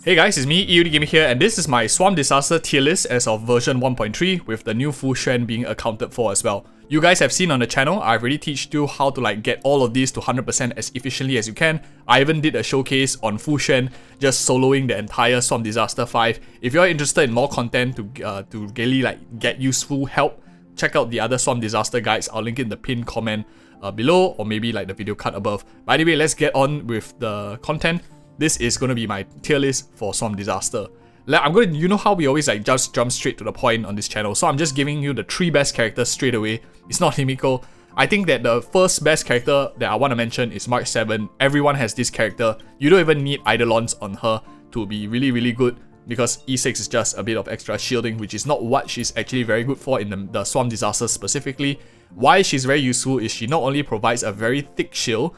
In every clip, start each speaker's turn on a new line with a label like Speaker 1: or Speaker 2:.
Speaker 1: Hey guys, it's me, EODGamer here, and this is my Swamp Disaster tier list as of version 1.3 with the new Fucc being accounted for as well. You guys have seen on the channel, I've already taught you how to get all of these to 100% as efficiently as you can. I even did a showcase on Fucc, just soloing the entire Swamp Disaster 5. If you're interested in more content to really get useful help, check out the other Swamp Disaster guides. I'll link it in the pinned comment below, or maybe the video cut above. But anyway, let's get on with the content. This is going to be my tier list for Swamp Disaster. You know how we always just jump straight to the point on this channel, so I'm just giving you the 3 best characters straight away. It's not Himiko. I think that the first best character that I want to mention is Mark 7. Everyone has this character. You don't even need Eidolons on her to be really good, because E6 is just a bit of extra shielding, which is not what she's actually very good for in the Swamp Disaster specifically. Why she's very useful is she not only provides a very thick shield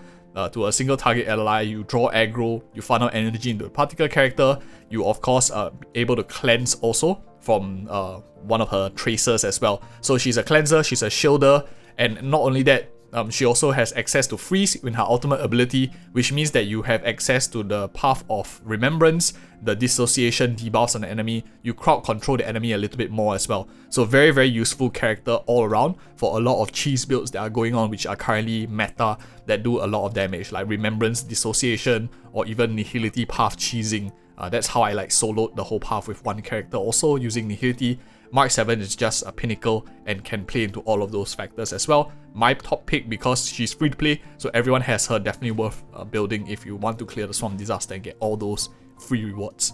Speaker 1: to a single target ally, you draw aggro, you funnel energy into a particular character, you of course are able to cleanse also from one of her tracers as well. So she's a cleanser, she's a shielder, and not only that, she also has access to freeze in her ultimate ability, which means that you have access to the path of remembrance, the dissociation debuffs on the enemy. You crowd control the enemy a little bit more as well. So very useful character all around for a lot of cheese builds that are going on, which are currently meta, that do a lot of damage, like remembrance, dissociation, or even nihility path cheesing. That's how I soloed the whole path with one character also using nihility. Mark 7 is just a pinnacle and can play into all of those factors as well. My top pick, because she's free to play, so everyone has her, definitely worth building if you want to clear the Swamp Disaster and get all those free rewards.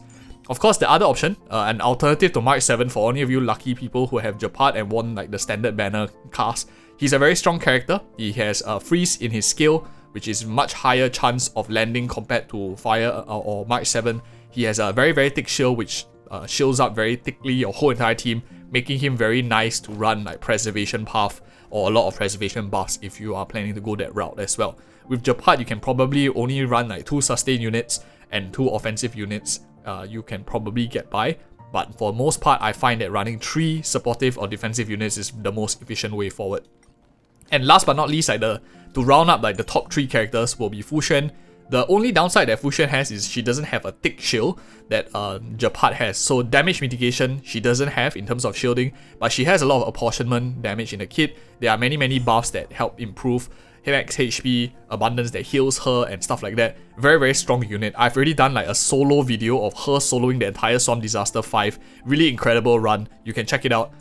Speaker 1: Of course, the other option, an alternative to Mark 7 for any of you lucky people who have Jett and won the standard banner cast, he's a very strong character. He has a freeze in his skill, which is much higher chance of landing compared to Fire or Mark 7. He has a very thick shield, which shields up very thickly your whole entire team, making him very nice to run preservation path or a lot of preservation buffs if you are planning to go that route as well. With Jett, you can probably only run 2 sustain units and 2 offensive units. You can probably get by, but for the most part, I find that running 3 supportive or defensive units is the most efficient way forward. And last but not least, to round up the top 3 characters will be Fucc. The only downside that Fucc has is she doesn't have a thick shield that Jett has. So damage mitigation she doesn't have in terms of shielding, but she has a lot of apportionment damage in the kit. There are many buffs that help improve max HP, abundance that heals her, and stuff like that. Very strong unit. I've already done a solo video of her soloing the entire Swamp Disaster 5. Really incredible run. You can check it out.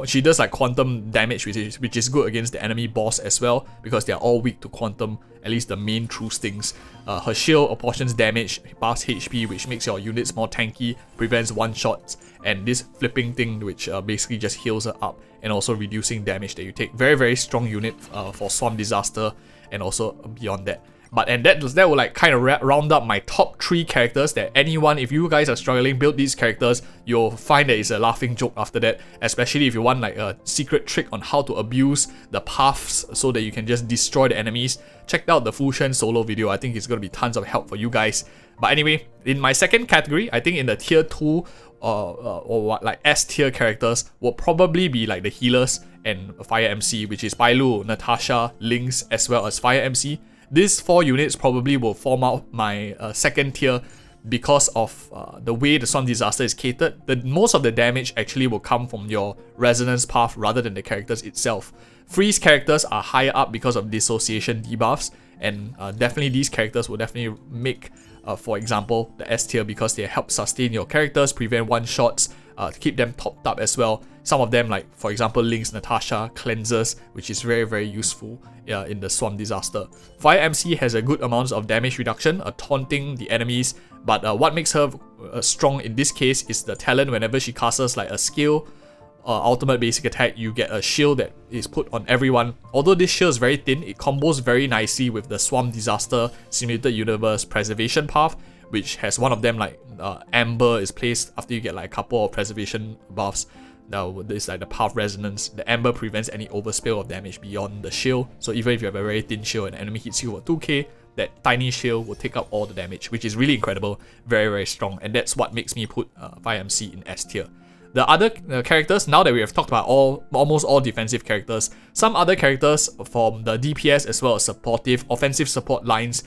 Speaker 1: She does quantum damage, which is good against the enemy boss as well, because they are all weak to quantum, at least the main true stings. Her shield apportions damage, buffs HP, which makes your units more tanky, prevents one-shots, and this flipping thing, which basically just heals her up, and also reducing damage that you take. Very strong unit for Swamp Disaster, and also beyond that. That will kind of round up my top 3 characters that anyone, if you guys are struggling, build these characters, you'll find that it's a laughing joke after that, especially if you want a secret trick on how to abuse the paths so that you can just destroy the enemies. Check out the Fucc solo video. I think it's going to be tons of help for you guys. But anyway, in my second category, I think in the tier 2 S tier characters will probably be the healers and Fire MC, which is Bailu, Natasha, Lynx, as well as Fire MC. These 4 units probably will form out my second tier because of the way the Swamp Disaster is catered. Most of the damage actually will come from your resonance path rather than the characters itself. Freeze characters are higher up because of dissociation debuffs, and definitely these characters will definitely make, for example, the S tier, because they help sustain your characters, prevent one-shots, keep them topped up as well. Some of them, for example, Lynx, Natasha, cleansers, which is very useful in the Swamp Disaster. Fire MC has a good amount of damage reduction, taunting the enemies, but what makes her strong in this case is the talent. Whenever she casts a skill, ultimate basic attack, you get a shield that is put on everyone. Although this shield is very thin, it combos very nicely with the Swamp Disaster Simulated Universe Preservation path, which has one of them Amber is placed after you get a couple of preservation buffs. Now this is the path resonance. The Amber prevents any overspill of damage beyond the shield. So even if you have a very thin shield and an enemy hits you for 2k, that tiny shield will take up all the damage, which is really incredible. Very strong, and that's what makes me put Fire MC in S tier. The other characters, now that we have talked about almost all defensive characters, some other characters from the DPS as well as supportive, offensive support lines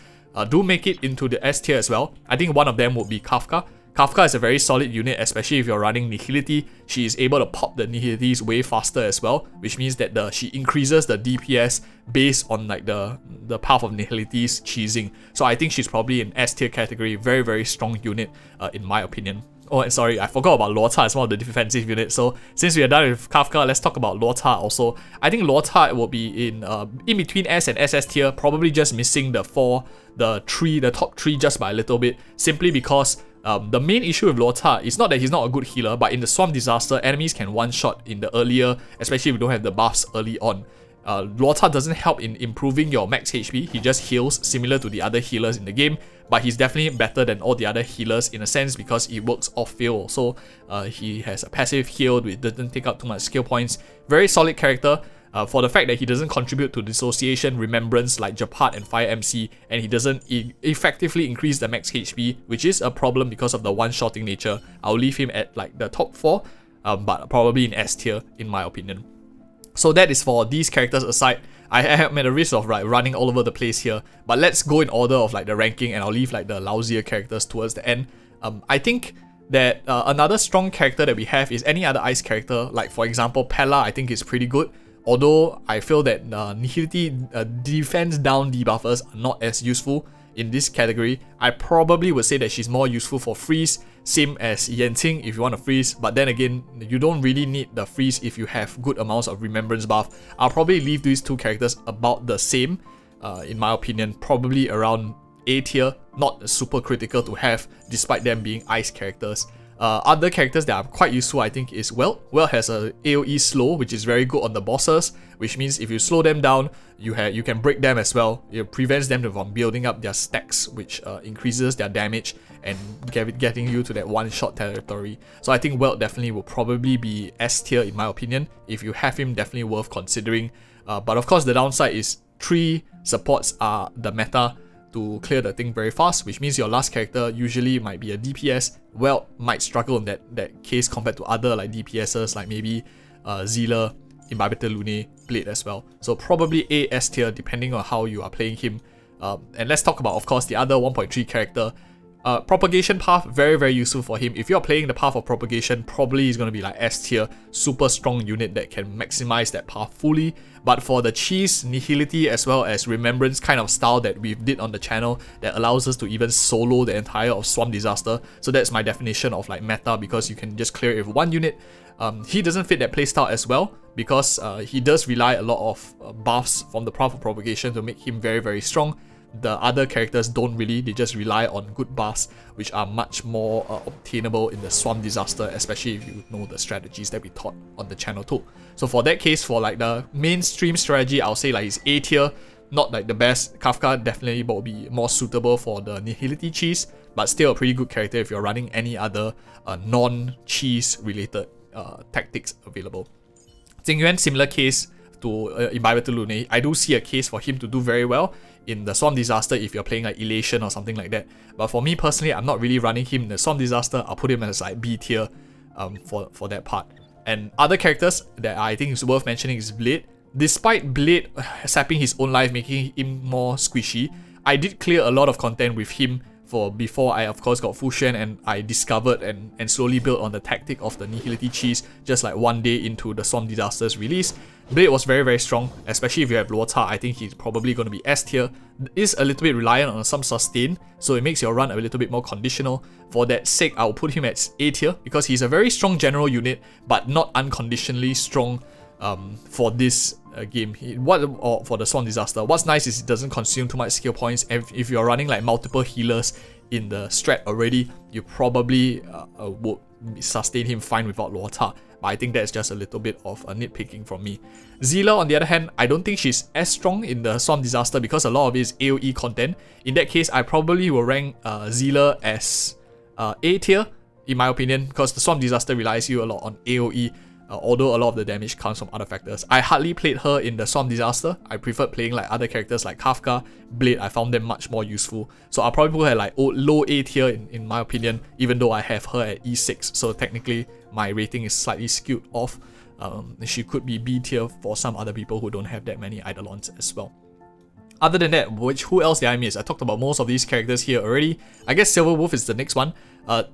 Speaker 1: do make it into the S tier as well. I think one of them would be Kafka. Kafka is a very solid unit, especially if you're running Nihility. She is able to pop the Nihilities way faster as well, which means that she increases the DPS based on like the path of Nihilities cheesing. So I think she's probably in S tier category, very, very strong unit in my opinion. Oh, and sorry, I forgot about Lorta as one of the defensive units. So since we are done with Kafka, let's talk about Lorta also. I think Lorta will be in between S and SS tier, probably just missing the top 3 just by a little bit, simply because the main issue with Lorta is not that he's not a good healer, but in the Swamp Disaster, enemies can one-shot in the earlier, especially if you don't have the buffs early on. Lorta doesn't help in improving your max HP, he just heals similar to the other healers in the game, but he's definitely better than all the other healers in a sense because he works off-field. So he has a passive heal which doesn't take up too much skill points. Very solid character. For the fact that he doesn't contribute to dissociation, remembrance like Japart and Fire MC, and he doesn't effectively increase the max HP, which is a problem because of the one-shotting nature. I'll leave him at like the top 4, but probably in S tier in my opinion. So that is for these characters aside. I am at a risk of like running all over the place here, but let's go in order of like the ranking, and I'll leave like the lousier characters towards the end. I think that another strong character that we have is any other ice character, like for example Pella. I think is pretty good. Although I feel that Nihility defense down debuffers are not as useful in this category. I probably would say that she's more useful for freeze, same as Yenting if you want to freeze, but then again, you don't really need the freeze if you have good amounts of remembrance buff. I'll probably leave these two characters about the same, in my opinion, probably around A tier, not super critical to have despite them being ice characters. Other characters that are quite useful I think is Welt. Welt has a AoE slow which is very good on the bosses, which means if you slow them down, you can break them as well. It prevents them from building up their stacks, which increases their damage and getting you to that one-shot territory. So I think Welt definitely will probably be S tier in my opinion. If you have him, definitely worth considering. But of course the downside is 3 supports are the meta to clear the thing very fast, which means your last character usually might be a DPS. Welt might struggle in that case compared to other like DPSs like maybe Zealer, Imbibitor Lune, Blade as well. So probably A S tier depending on how you are playing him. And let's talk about of course the other 1.3 character. Propagation Path, very, very useful for him. If you're playing the Path of Propagation, probably he's going to be like S tier, super strong unit that can maximize that path fully. But for the cheese, Nihility as well as Remembrance kind of style that we did on the channel that allows us to even solo the entire of Swamp Disaster. So that's my definition of like meta, because you can just clear it with one unit. He doesn't fit that playstyle as well because he does rely a lot of buffs from the Path of Propagation to make him very, very strong. The other characters don't really, they just rely on good buffs, which are much more obtainable in the Swamp Disaster, especially if you know the strategies that we taught on the channel too. So for that case, for like the mainstream strategy, I'll say like it's A tier, not like the best. Kafka definitely will be more suitable for the Nihility cheese, but still a pretty good character if you're running any other non-cheese related tactics available. Jingyuan, similar case to Imbibitor Lune. I do see a case for him to do very well in the Swamp Disaster if you're playing like Elation or something like that. But for me personally, I'm not really running him in the Swamp Disaster. I'll put him as like B tier for that part. And other characters that I think is worth mentioning is Blade. Despite Blade sapping his own life, making him more squishy, I did clear a lot of content with him before I of course got Fucc, and I discovered and slowly built on the tactic of the Nihility cheese just like one day into the Swamp Disaster's release. Blade was very, very strong, especially if you have Lorta. I think he's probably going to be S tier. Is a little bit reliant on some sustain, so it makes your run a little bit more conditional. For that sake, I'll put him at A tier because he's a very strong general unit, but not unconditionally strong for this game. Or for the Swamp Disaster. What's nice is it doesn't consume too much skill points. If you're running like multiple healers in the strat already, you probably would sustain him fine without Lorta. But I think that's just a little bit of a nitpicking from me. Zila, on the other hand, I don't think she's as strong in the Swamp Disaster because a lot of it is AoE content. In that case, I probably will rank Zila as A tier, in my opinion, because the Swamp Disaster relies you a lot on AoE, although a lot of the damage comes from other factors. I hardly played her in the Swamp Disaster. I preferred playing like other characters like Kafka, Blade. I found them much more useful. So I'll probably put her like low A tier in my opinion, even though I have her at E6. So technically, my rating is slightly skewed off. She could be B tier for some other people who don't have that many Eidolons as well. Other than that, who else did I miss? I talked about most of these characters here already. I guess Silverwolf is the next one.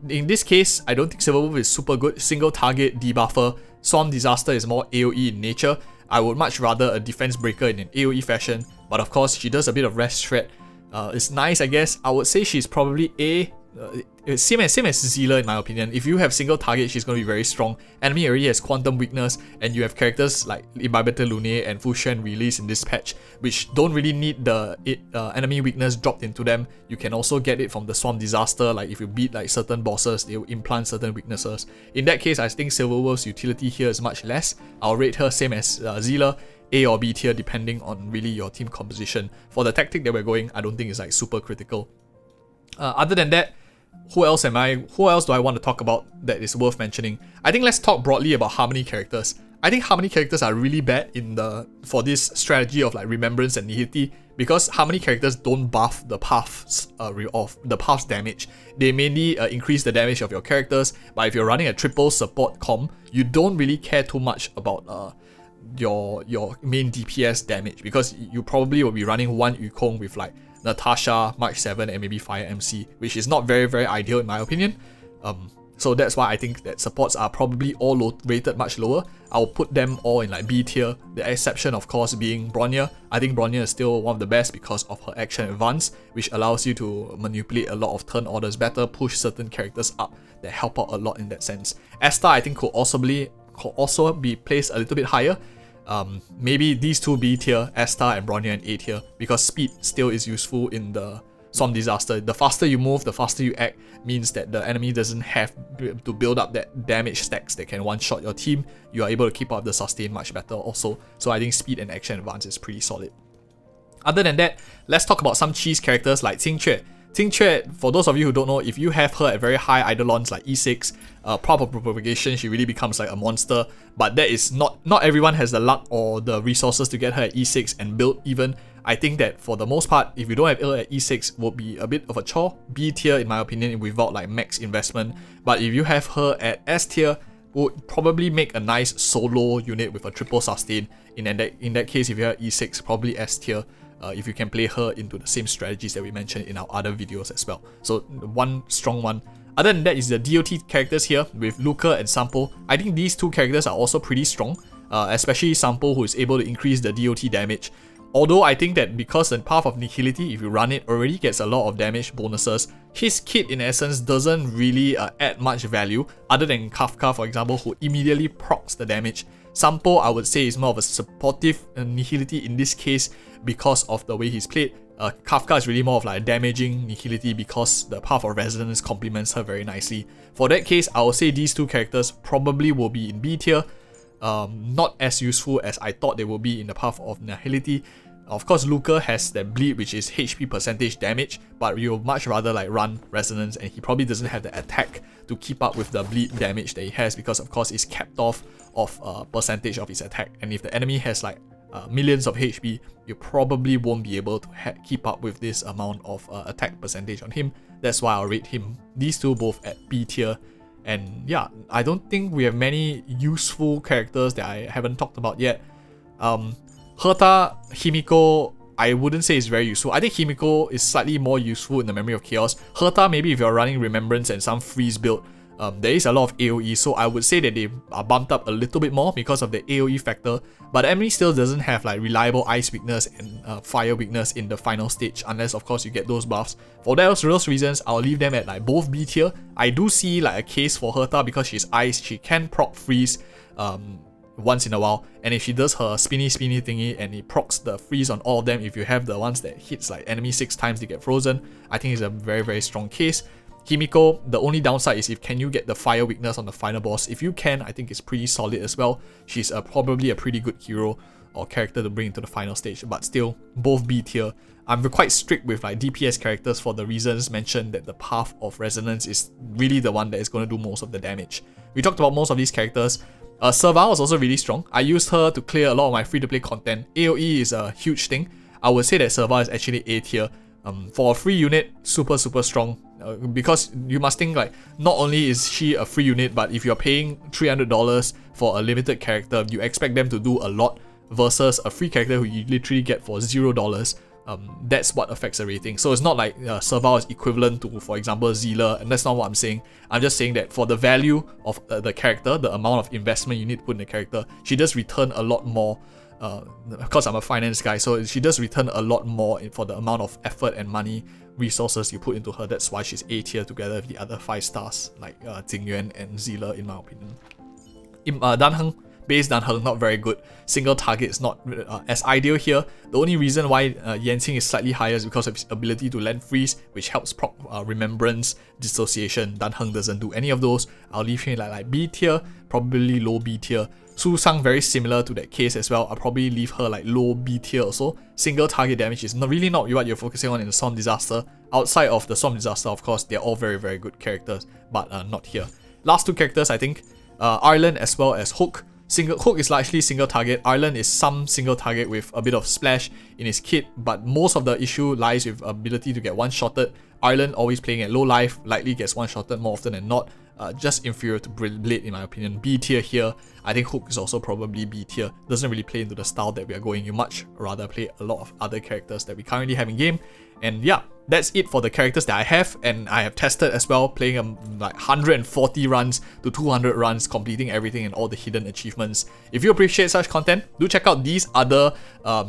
Speaker 1: In this case, I don't think Silverwolf is super good. Single target debuffer. Swarm Disaster is more AoE in nature. I would much rather a defense breaker in an AoE fashion, but of course she does a bit of rest shred. It's nice, I guess. I would say she's probably A. Same as Zealer in my opinion. If you have single target, she's going to be very strong. Enemy already has quantum weakness, and you have characters like Imbibitor Lunae and Fucc released in this patch, which don't really need the enemy weakness dropped into them. You can also get it from the Swarm Disaster, like if you beat like certain bosses, they will implant certain weaknesses. In that case, I think Silverwolf's utility here is much less. I'll rate her same as Zealer, A or B tier depending on really your team composition. For the tactic that we're going, I don't think it's like super critical. Other than that, who else do I want to talk about that is worth mentioning? I think let's talk broadly about Harmony characters. I think Harmony characters are really bad for this strategy of like Remembrance and Nihility, because Harmony characters don't buff the path's damage. They mainly increase the damage of your characters, but if you're running a triple support comp, you don't really care too much about your main DPS damage, because you probably will be running one Yukong with like Natasha, March 7 and maybe Fire MC, which is not very ideal in my opinion. So that's why I think that supports are probably all rated much lower. I'll put them all in like B tier, the exception of course being Bronya. I think Bronya is still one of the best because of her action advance, which allows you to manipulate a lot of turn orders better, push certain characters up that help out a lot in that sense. Estar I think could also be placed a little bit higher. Maybe these two B tier, Estar and Bronya in A tier, because speed still is useful in the Swarm Disaster. The faster you move, the faster you act, means that the enemy doesn't have to build up that damage stacks that can one-shot your team. You are able to keep up the sustain much better also. So I think speed and action advance is pretty solid. Other than that, let's talk about some cheese characters like Qingque. Qingque, for those of you who don't know, if you have her at very high Eidolons like E6, proper propagation, she really becomes like a monster. But that is not everyone has the luck or the resources to get her at E6 and build even. I think that for the most part, if you don't have her at E6, will be a bit of a chore. B tier in my opinion without like max investment. But if you have her at S tier, would probably make a nice solo unit with a triple sustain. In that case, if you have E6, probably S tier. If you can play her into the same strategies that we mentioned in our other videos as well. So one strong one. Other than that is the DOT characters here with Luca and Sampo. I think these two characters are also pretty strong, especially Sampo, who is able to increase the DOT damage. Although I think that because the Path of Nihility, if you run it, already gets a lot of damage bonuses, his kit in essence doesn't really add much value, other than Kafka for example, who immediately procs the damage. Sampo I would say is more of a supportive Nihility in this case because of the way he's played. Kafka is really more of like damaging Nihility because the Path of Resonance complements her very nicely. For that case, I would say these two characters probably will be in B tier. Not as useful as I thought they will be in the Path of Nihility. Of course, Luca has that bleed, which is HP percentage damage, but you'll much rather like run Resonance, and he probably doesn't have the attack to keep up with the bleed damage that he has, because of course it's capped off of percentage of his attack, and if the enemy has like millions of HP, you probably won't be able to keep up with this amount of attack percentage on him. That's why I'll rate him, these two both at B tier. And yeah, I don't think we have many useful characters that I haven't talked about yet. Herta, Himiko, I wouldn't say is very useful. I think Himiko is slightly more useful in the Memory of Chaos. Herta, maybe if you're running Remembrance and some freeze build, there is a lot of AoE, so I would say that they are bumped up a little bit more because of the AoE factor, but the enemy still doesn't have like reliable ice weakness and fire weakness in the final stage, unless of course you get those buffs. For those reasons, I'll leave them at like both B tier. I do see like a case for Herta because she's ice, she can proc freeze once in a while, and if she does her spinny thingy and it procs the freeze on all of them, if you have the ones that hits like enemy 6 times they get frozen, I think it's a very strong case. Himiko, the only downside is if can you get the fire weakness on the final boss. If you can, I think it's pretty solid as well. She's probably a pretty good hero or character to bring into the final stage, but still both B tier. I'm quite strict with like DPS characters for the reasons mentioned, that the Path of Resonance is really the one that is going to do most of the damage. We talked about most of these characters. Serval was also really strong. I used her to clear a lot of my free-to-play content. AoE is a huge thing. I would say that Serval is actually A tier. For a free unit, super strong. Because you must think like, not only is she a free unit, but if you're paying $300 for a limited character, you expect them to do a lot versus a free character who you literally get for $0. that's what affects the rating. So it's not like Serval is equivalent to, for example, Zealer, and that's not what I'm saying. I'm just saying that for the value of the character, the amount of investment you need to put in the character, she does return a lot more. Because I'm a finance guy, so she does return a lot more for the amount of effort and money, resources you put into her. That's why she's A tier together with the other 5 stars like Jingyuan and Zealer, in my opinion. Danheng, base Danheng, not very good. Single target is not as ideal here. The only reason why Yanqing is slightly higher is because of his ability to land freeze, which helps proc remembrance, dissociation. Danheng doesn't do any of those. I'll leave him like B tier, probably low B tier. Su Sang, very similar to that case as well. I'll probably leave her like low B tier also. Single target damage is really not what you're focusing on in the Storm Disaster. Outside of the Storm Disaster, of course, they're all very, very good characters, but not here. Last 2 characters, I think, Ireland as well as Hook. Hook is largely single target. Ireland is some single target with a bit of splash in his kit, but most of the issue lies with ability to get one-shotted. Ireland always playing at low life, likely gets one-shotted more often than not. Just inferior to Blade in my opinion. B tier here. I think Hook is also probably B tier. Doesn't really play into the style that we are going. You much rather play a lot of other characters that we currently have in game. And yeah, that's it for the characters that I have, and I have tested as well, playing like 140 runs to 200 runs, completing everything and all the hidden achievements. If you appreciate such content, do check out these other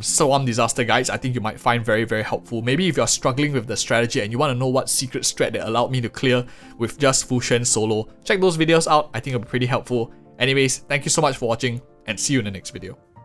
Speaker 1: Swarm Disaster guides. I think you might find very, very helpful. Maybe if you're struggling with the strategy and you want to know what secret strat that allowed me to clear with just Fucc solo, check those videos out. I think it'll be pretty helpful. Anyways, thank you so much for watching, and see you in the next video.